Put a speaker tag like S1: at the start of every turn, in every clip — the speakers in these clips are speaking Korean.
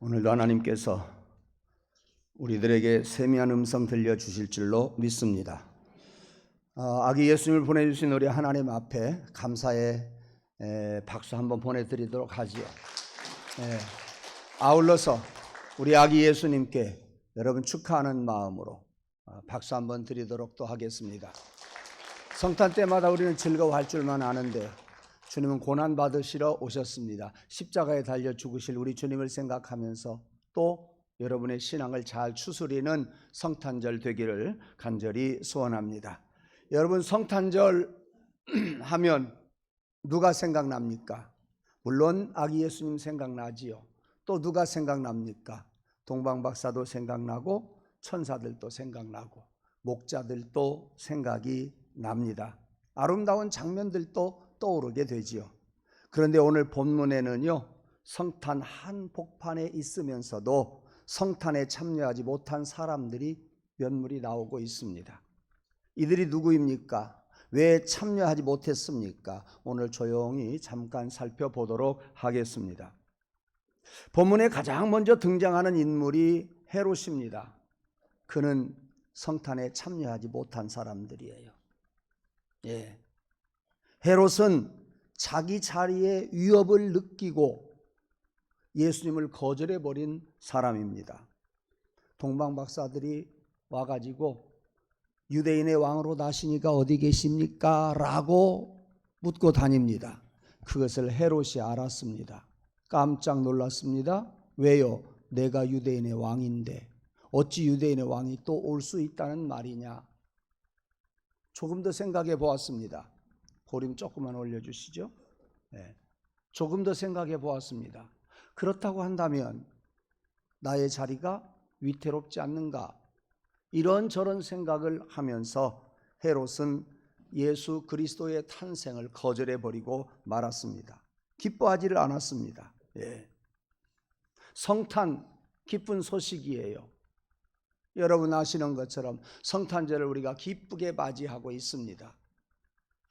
S1: 오늘도 하나님께서 우리들에게 세미한 음성 들려주실 줄로 믿습니다. 아기 예수님을 보내주신 우리 하나님 앞에 감사의 박수 한번 보내드리도록 하지요. 아울러서 우리 아기 예수님께 여러분 축하하는 마음으로 박수 한번 드리도록 또 하겠습니다. 성탄 때마다 우리는 즐거워할 줄만 아는데 주님은 고난 받으시러 오셨습니다. 십자가에 달려 죽으실 우리 주님을 생각하면서 또 여러분의 신앙을 잘 추스리는 성탄절 되기를 간절히 소원합니다. 여러분, 성탄절 하면 누가 생각납니까? 물론 아기 예수님 생각나지요. 또 누가 생각납니까? 동방박사도 생각나고 천사들도 생각나고 목자들도 생각이 납니다. 아름다운 장면들도 떠오르게 되지요. 그런데 오늘 본문에는요, 성탄 한복판에 있으면서도 성탄에 참여하지 못한 사람들이 몇 무리 나오고 있습니다. 이들이 누구입니까? 왜 참여하지 못했습니까? 오늘 조용히 잠깐 살펴보도록 하겠습니다. 본문에 가장 먼저 등장하는 인물이 헤롯입니다. 그는 성탄에 참여하지 못한 사람들이에요. 헤롯은 자기 자리에 위협을 느끼고 예수님을 거절해버린 사람입니다. 동방박사들이 와가지고 유대인의 왕으로 나시니까 어디 계십니까? 라고 묻고 다닙니다. 그것을 헤롯이 알았습니다. 깜짝 놀랐습니다. 왜요? 내가 유대인의 왕인데 어찌 유대인의 왕이 또 올 수 있다는 말이냐? 조금 더 생각해 보았습니다. 보림 조금만 올려주시죠. 조금 더 생각해 보았습니다. 그렇다고 한다면 나의 자리가 위태롭지 않는가? 이런저런 생각을 하면서 헤롯은 예수 그리스도의 탄생을 거절해버리고 말았습니다. 기뻐하지를 않았습니다. 성탄 기쁜 소식이에요. 여러분 아시는 것처럼 성탄절을 우리가 기쁘게 맞이하고 있습니다.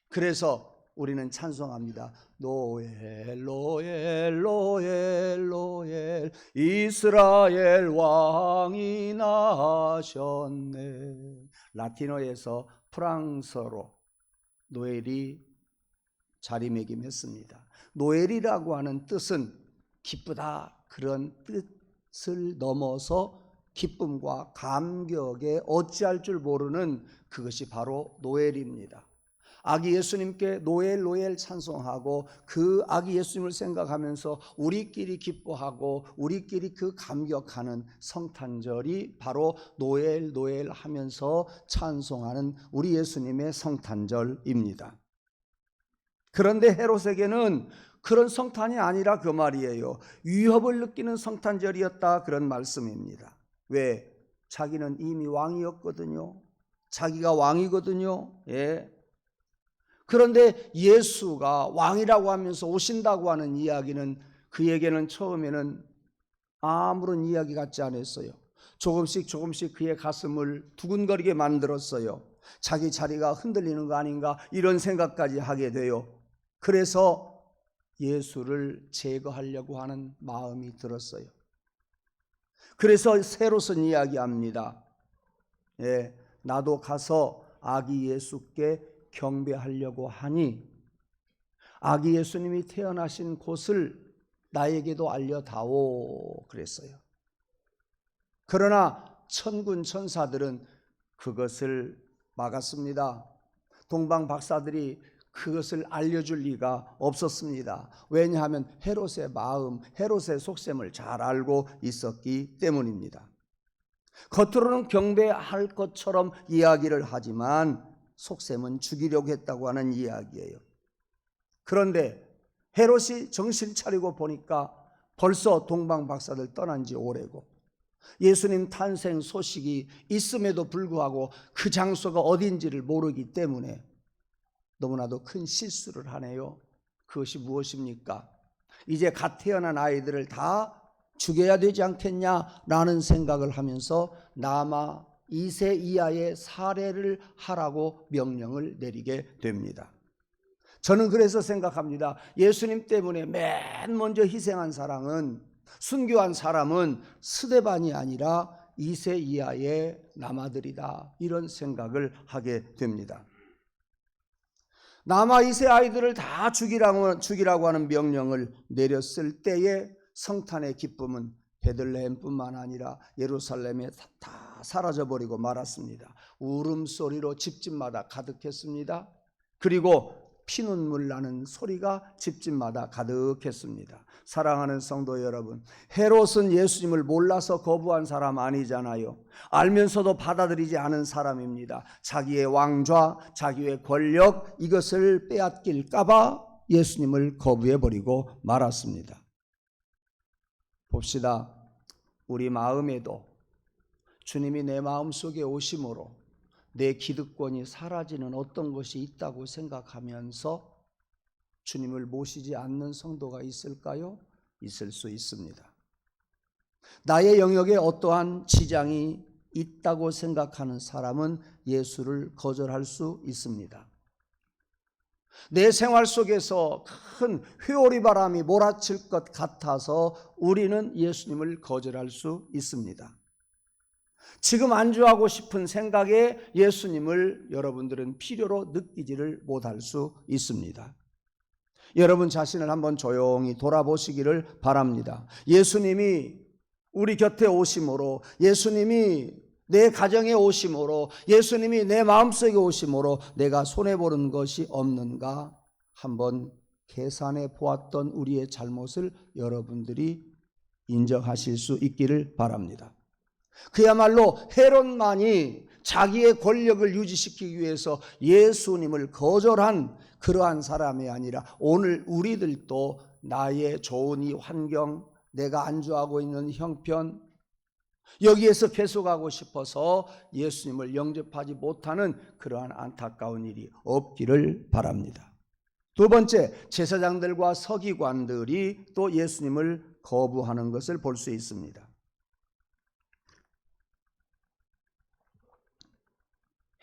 S1: 그래서 우리는 찬송합니다. 노엘 노엘 노엘 노엘 이스라엘 왕이 나셨네. 라틴어에서 프랑스어로 노엘이 자리매김했습니다. 노엘이라고 하는 뜻은 기쁘다, 그런 뜻을 넘어서 기쁨과 감격에 어찌할 줄 모르는 그것이 바로 노엘입니다. 아기 예수님께 노엘 노엘 찬송하고 그 아기 예수님을 생각하면서 우리끼리 기뻐하고 우리끼리 그 감격하는 성탄절이 바로 노엘 노엘 하면서 찬송하는 우리 예수님의 성탄절입니다. 그런데 헤롯에게는 그런 성탄이 아니라 그 말이에요. 위협을 느끼는 성탄절이었다, 그런 말씀입니다. 왜? 자기는 이미 왕이었거든요. 자기가 왕이거든요. 그런데 예수가 왕이라고 하면서 오신다고 하는 이야기는 그에게는 처음에는 아무런 이야기 같지 않았어요. 조금씩 그의 가슴을 두근거리게 만들었어요. 자기 자리가 흔들리는 거 아닌가 이런 생각까지 하게 돼요. 그래서 예수를 제거하려고 하는 마음이 들었어요. 그래서 헤롯은 이야기합니다. 나도 가서 아기 예수께 경배하려고 하니 아기 예수님이 태어나신 곳을 나에게도 알려다오 그랬어요. 그러나 천군 천사들은 그것을 막았습니다. 동방 박사들이 그것을 알려줄 리가 없었습니다. 왜냐하면 헤롯의 마음, 헤롯의 속셈을 잘 알고 있었기 때문입니다. 겉으로는 경배할 것처럼 이야기를 하지만 속셈은 죽이려고 했다고 하는 이야기예요. 그런데 헤롯이 정신 차리고 보니까 벌써 동방 박사들 떠난 지 오래고 예수님 탄생 소식이 있음에도 불구하고 그 장소가 어딘지를 모르기 때문에 너무나도 큰 실수를 하네요. 그것이 무엇입니까? 이제 갓 태어난 아이들을 다 죽여야 되지 않겠냐라는 생각을 하면서 남아 2세 이하의 살해를 하라고 명령을 내리게 됩니다. 저는 그래서 생각합니다. 예수님 때문에 맨 먼저 희생한 사람은 순교한 사람은 스데반이 아니라 2세 이하의 남아들이다. 이런 생각을 하게 됩니다. 남아 2세 아이들을 다 죽이라고 하는 명령을 내렸을 때에 성탄의 기쁨은 베들레헴뿐만 아니라 예루살렘에 다 사라져버리고 말았습니다. 울음소리로 집집마다 가득했습니다. 그리고 피눈물 나는 소리가 집집마다 가득했습니다. 사랑하는 성도 여러분, 헤롯은 예수님을 몰라서 거부한 사람 아니잖아요. 알면서도 받아들이지 않은 사람입니다. 자기의 왕좌, 자기의 권력, 이것을 빼앗길까 봐 예수님을 거부해버리고 말았습니다. 봅시다. 우리 마음에도 주님이 내 마음속에 오심으로 내 기득권이 사라지는 어떤 것이 있다고 생각하면서 주님을 모시지 않는 성도가 있을까요? 있을 수 있습니다. 나의 영역에 어떠한 지장이 있다고 생각하는 사람은 예수를 거절할 수 있습니다. 내 생활 속에서 큰 회오리 바람이 몰아칠 것 같아서 우리는 예수님을 거절할 수 있습니다. 지금 안주하고 싶은 생각에 예수님을 여러분들은 필요로 느끼지를 못할 수 있습니다. 여러분 자신을 한번 조용히 돌아보시기를 바랍니다. 예수님이 우리 곁에 오심으로, 예수님이 내 가정에 오심으로, 예수님이 내 마음속에 오심으로 내가 손해보는 것이 없는가 한번 계산해 보았던 우리의 잘못을 여러분들이 인정하실 수 있기를 바랍니다. 그야말로 헤롯만이 자기의 권력을 유지시키기 위해서 예수님을 거절한 그러한 사람이 아니라 오늘 우리들도 나의 좋은 이 환경, 내가 안주하고 있는 형편, 여기에서 계속하고 싶어서 예수님을 영접하지 못하는 그러한 안타까운 일이 없기를 바랍니다. 두 번째, 제사장들과 서기관들이 또 예수님을 거부하는 것을 볼 수 있습니다.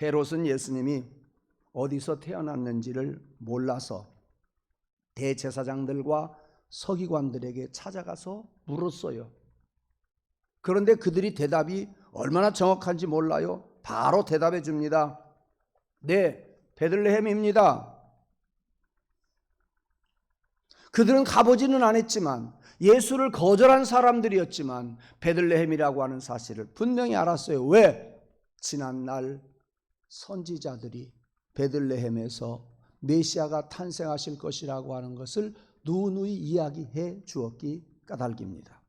S1: 헤롯은 예수님이 어디서 태어났는지를 몰라서 대제사장들과 서기관들에게 찾아가서 물었어요. 그런데 그들이 대답이 얼마나 정확한지 몰라요. 바로 대답해 줍니다. 네, 베들레헴입니다. 그들은 가보지는 않았지만, 예수를 거절한 사람들이었지만 베들레헴이라고 하는 사실을 분명히 알았어요. 왜? 지난날 선지자들이 베들레헴에서 메시아가 탄생하실 것이라고 하는 것을 누누이 이야기해 주었기 까닭입니다.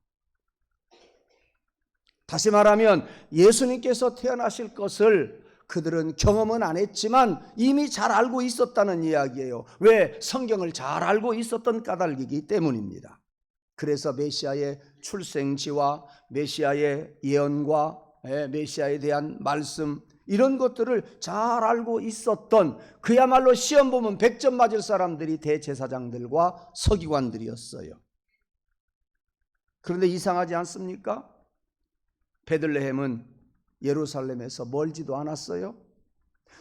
S1: 다시 말하면 예수님께서 태어나실 것을 그들은 경험은 안 했지만 이미 잘 알고 있었다는 이야기예요. 왜? 성경을 잘 알고 있었던 까닭이기 때문입니다. 그래서 메시아의 출생지와 메시아의 예언과 메시아에 대한 말씀, 이런 것들을 잘 알고 있었던, 그야말로 시험 보면 100점 맞을 사람들이 대제사장들과 서기관들이었어요. 그런데 이상하지 않습니까? 베들레헴은 예루살렘에서 멀지도 않았어요.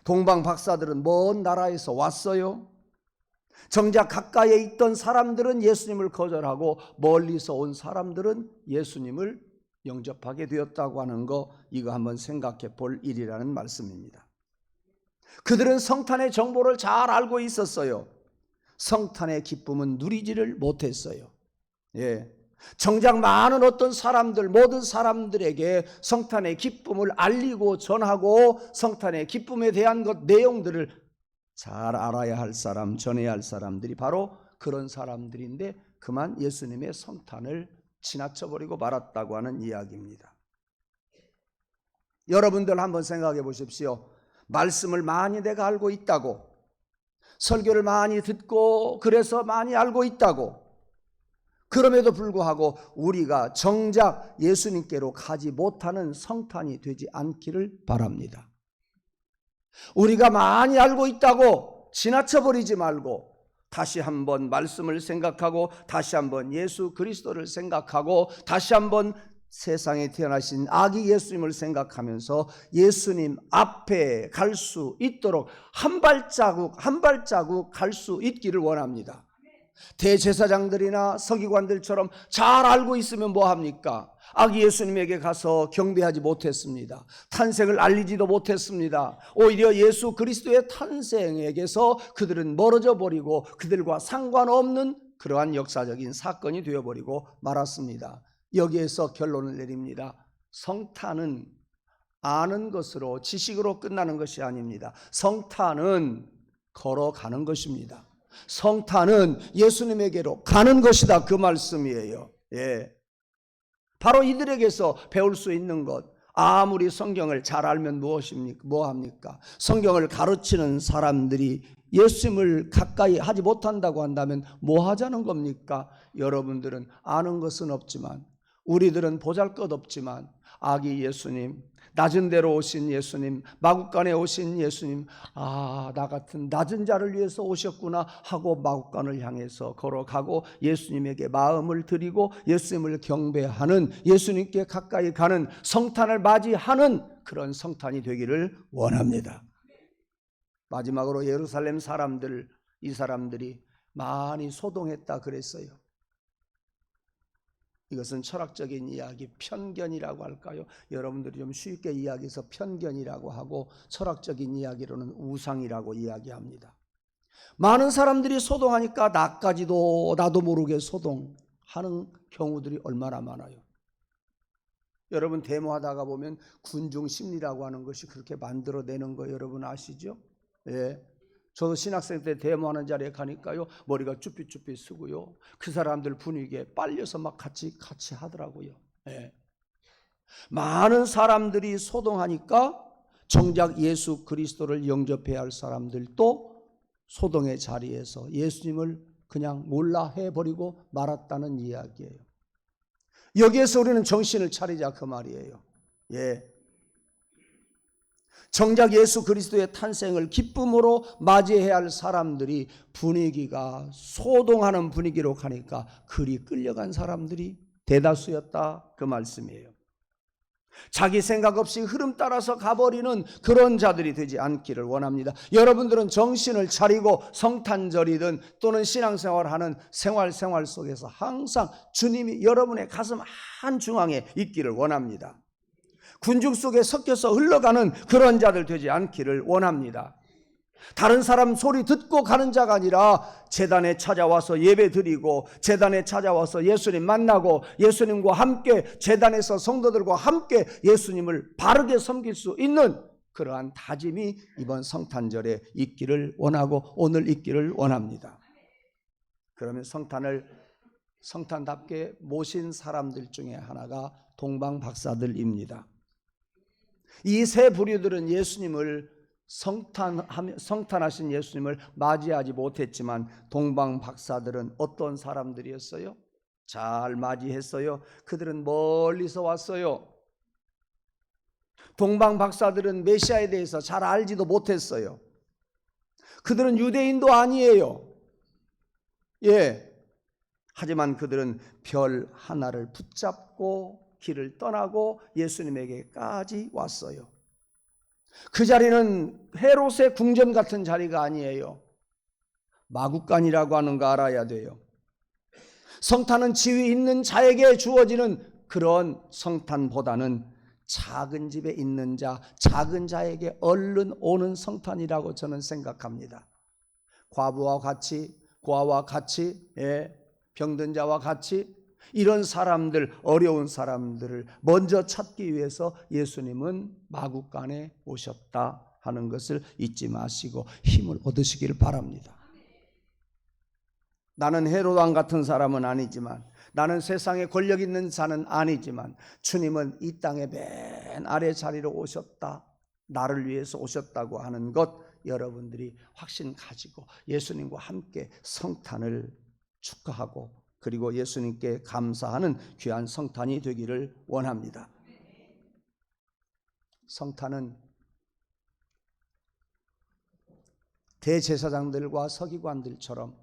S1: 동방 박사들은 먼 나라에서 왔어요. 정작 가까이에 있던 사람들은 예수님을 거절하고 멀리서 온 사람들은 예수님을 영접하게 되었다고 하는 거, 이거 한번 생각해 볼 일이라는 말씀입니다. 그들은 성탄의 정보를 잘 알고 있었어요. 성탄의 기쁨은 누리지를 못했어요. 정작 많은 어떤 사람들, 모든 사람들에게 성탄의 기쁨을 알리고 전하고 성탄의 기쁨에 대한 것, 내용들을 잘 알아야 할 사람, 전해야 할 사람들이 바로 그런 사람들인데 그만 예수님의 성탄을 지나쳐버리고 말았다고 하는 이야기입니다. 여러분들 한번 생각해 보십시오. 말씀을 많이 내가 알고 있다고, 설교를 많이 듣고 그래서 많이 알고 있다고, 그럼에도 불구하고 우리가 정작 예수님께로 가지 못하는 성탄이 되지 않기를 바랍니다. 우리가 많이 알고 있다고 지나쳐버리지 말고 다시 한번 말씀을 생각하고 다시 한번 예수 그리스도를 생각하고 다시 한번 세상에 태어나신 아기 예수님을 생각하면서 예수님 앞에 갈 수 있도록 한 발자국 한 발자국 갈 수 있기를 원합니다. 대제사장들이나 서기관들처럼 잘 알고 있으면 뭐합니까? 아기 예수님에게 가서 경배하지 못했습니다. 탄생을 알리지도 못했습니다. 오히려 예수 그리스도의 탄생에게서 그들은 멀어져 버리고 그들과 상관없는 그러한 역사적인 사건이 되어버리고 말았습니다. 여기에서 결론을 내립니다. 성탄은 아는 것으로, 지식으로 끝나는 것이 아닙니다. 성탄은 걸어가는 것입니다. 성탄은 예수님에게로 가는 것이다, 그 말씀이에요. 예. 바로 이들에게서 배울 수 있는 것, 아무리 성경을 잘 알면 뭐합니까? 성경을 가르치는 사람들이 예수님을 가까이 하지 못한다고 한다면 뭐 하자는 겁니까? 여러분들은 아는 것은 없지만, 우리들은 보잘것없지만 아기 예수님, 낮은 데로 오신 예수님, 마국간에 오신 예수님, 아, 나 같은 낮은 자를 위해서 오셨구나 하고 마국간을 향해서 걸어가고 예수님에게 마음을 드리고 예수님을 경배하는, 예수님께 가까이 가는, 성탄을 맞이하는 그런 성탄이 되기를 원합니다. 마지막으로 예루살렘 사람들, 이 사람들이 많이 소동했다 그랬어요. 이것은 철학적인 이야기, 편견이라고 할까요? 여러분들이 좀 쉽게 이야기해서 편견이라고 하고, 철학적인 이야기로는 우상이라고 이야기합니다. 많은 사람들이 소동하니까 나까지도 나도 모르게 소동하는 경우들이 얼마나 많아요. 여러분, 데모하다가 보면 군중 심리라고 하는 것이 그렇게 만들어내는 거 여러분 아시죠? 예. 저도 신학생 때 데모하는 자리에 가니까요, 머리가 쭈삣쭈삣 쓰고요, 그 사람들 분위기에 빨려서 막 같이 하더라고요. 예. 많은 사람들이 소동하니까 정작 예수 그리스도를 영접해야 할 사람들도 소동의 자리에서 예수님을 그냥 몰라 해버리고 말았다는 이야기예요. 여기에서 우리는 정신을 차리자, 그 말이에요. 예. 정작 예수 그리스도의 탄생을 기쁨으로 맞이해야 할 사람들이 분위기가 소동하는 분위기로 가니까 그리 끌려간 사람들이 대다수였다, 그 말씀이에요. 자기 생각 없이 흐름 따라서 가버리는 그런 자들이 되지 않기를 원합니다. 여러분들은 정신을 차리고 성탄절이든 또는 신앙생활하는 생활 속에서 항상 주님이 여러분의 가슴 한중앙에 있기를 원합니다. 군중 속에 섞여서 흘러가는 그런 자들 되지 않기를 원합니다. 다른 사람 소리 듣고 가는 자가 아니라 제단에 찾아와서 예배 드리고, 제단에 찾아와서 예수님 만나고, 예수님과 함께 제단에서 성도들과 함께 예수님을 바르게 섬길 수 있는 그러한 다짐이 이번 성탄절에 있기를 원하고 오늘 있기를 원합니다. 그러면 성탄답게 모신 사람들 중에 하나가 동방박사들입니다. 이 세 부류들은 예수님을 성탄하신 예수님을 맞이하지 못했지만 동방박사들은 어떤 사람들이었어요? 잘 맞이했어요. 그들은 멀리서 왔어요. 동방박사들은 메시아에 대해서 잘 알지도 못했어요. 그들은 유대인도 아니에요. 예. 하지만 그들은 별 하나를 붙잡고 길을 떠나고 예수님에게까지 왔어요. 그 자리는 헤롯의 궁전 같은 자리가 아니에요. 마국간이라고 하는 거 알아야 돼요. 성탄은 지위 있는 자에게 주어지는 그런 성탄보다는 작은 집에 있는 자, 작은 자에게 얼른 오는 성탄이라고 저는 생각합니다. 과부와 같이, 고아와 같이, 병든 자와 같이 이런 사람들, 어려운 사람들을 먼저 찾기 위해서 예수님은 마국간에 오셨다 하는 것을 잊지 마시고 힘을 얻으시기를 바랍니다. 나는 헤롯 왕 같은 사람은 아니지만, 나는 세상에 권력 있는 자는 아니지만 주님은 이 땅의 맨 아래 자리로 오셨다, 나를 위해서 오셨다고 하는 것 여러분들이 확신 가지고 예수님과 함께 성탄을 축하하고 그리고 예수님께 감사하는 귀한 성탄이 되기를 원합니다. 성탄은 대제사장들과 서기관들처럼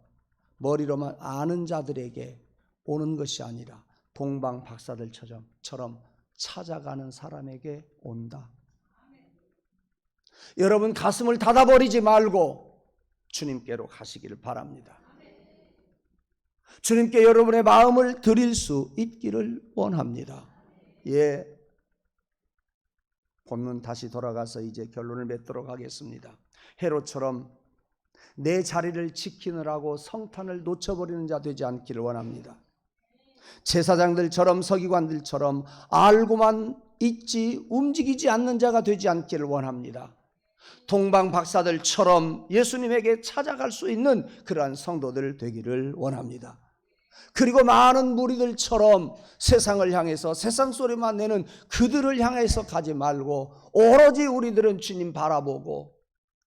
S1: 머리로만 아는 자들에게 오는 것이 아니라 동방박사들처럼 찾아가는 사람에게 온다. 여러분, 가슴을 닫아버리지 말고 주님께로 가시기를 바랍니다. 주님께 여러분의 마음을 드릴 수 있기를 원합니다. 예, 본문 다시 돌아가서 이제 결론을 맺도록 하겠습니다. 헤롯처럼 내 자리를 지키느라고 성탄을 놓쳐버리는 자 되지 않기를 원합니다. 제사장들처럼 서기관들처럼 알고만 있지 움직이지 않는 자가 되지 않기를 원합니다. 동방 박사들처럼 예수님에게 찾아갈 수 있는 그러한 성도들 되기를 원합니다. 그리고 많은 무리들처럼 세상을 향해서 세상 소리만 내는 그들을 향해서 가지 말고 오로지 우리들은 주님 바라보고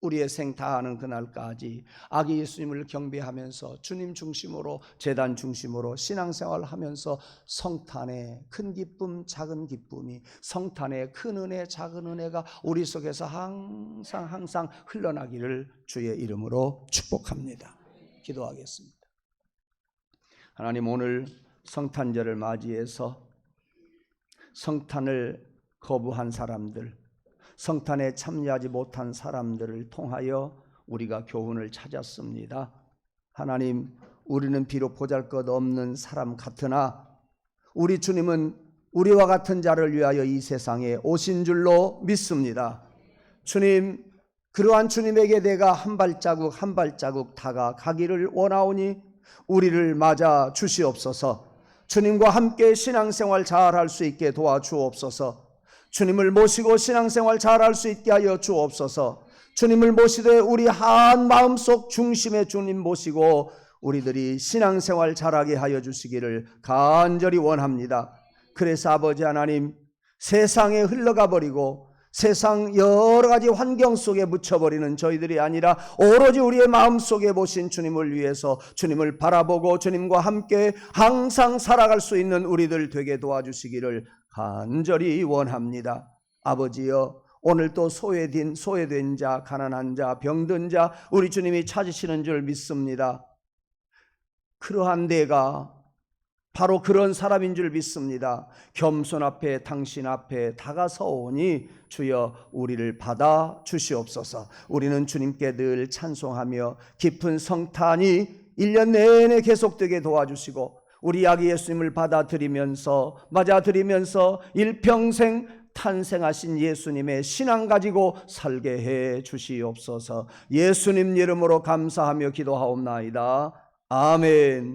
S1: 우리의 생 다하는 그날까지 아기 예수님을 경배하면서 주님 중심으로 제단 중심으로 신앙생활을 하면서 성탄의 큰 기쁨 작은 기쁨이 성탄의 큰 은혜 작은 은혜가 우리 속에서 항상 흘러나기를 주의 이름으로 축복합니다. 기도하겠습니다. 하나님, 오늘 성탄절을 맞이해서 성탄을 거부한 사람들, 성탄에 참여하지 못한 사람들을 통하여 우리가 교훈을 찾았습니다. 하나님, 우리는 비록 보잘것없는 사람 같으나 우리 주님은 우리와 같은 자를 위하여 이 세상에 오신 줄로 믿습니다. 주님, 그러한 주님에게 내가 한 발자국 한 발자국 다가가기를 원하오니 우리를 맞아 주시옵소서. 주님과 함께 신앙생활 잘할 수 있게 도와주옵소서. 주님을 모시고 신앙생활 잘할 수 있게 하여 주옵소서. 주님을 모시되 우리 한 마음속 중심에 주님 모시고 우리들이 신앙생활 잘하게 하여 주시기를 간절히 원합니다. 그래서 아버지 하나님, 세상에 흘러가 버리고 세상 여러 가지 환경 속에 묻혀버리는 저희들이 아니라 오로지 우리의 마음속에 보신 주님을 위해서 주님을 바라보고 주님과 함께 항상 살아갈 수 있는 우리들 되게 도와주시기를 간절히 원합니다. 아버지여, 오늘 또 소외된 자, 가난한 자, 병든 자 우리 주님이 찾으시는 줄 믿습니다. 그러한 내가 바로 그런 사람인 줄 믿습니다. 겸손 앞에 당신 앞에 다가서오니 주여 우리를 받아 주시옵소서. 우리는 주님께 늘 찬송하며 깊은 성탄이 1년 내내 계속되게 도와주시고 우리 아기 예수님을 맞아들이면서 일평생 탄생하신 예수님의 신앙 가지고 살게 해 주시옵소서. 예수님 이름으로 감사하며 기도하옵나이다. 아멘.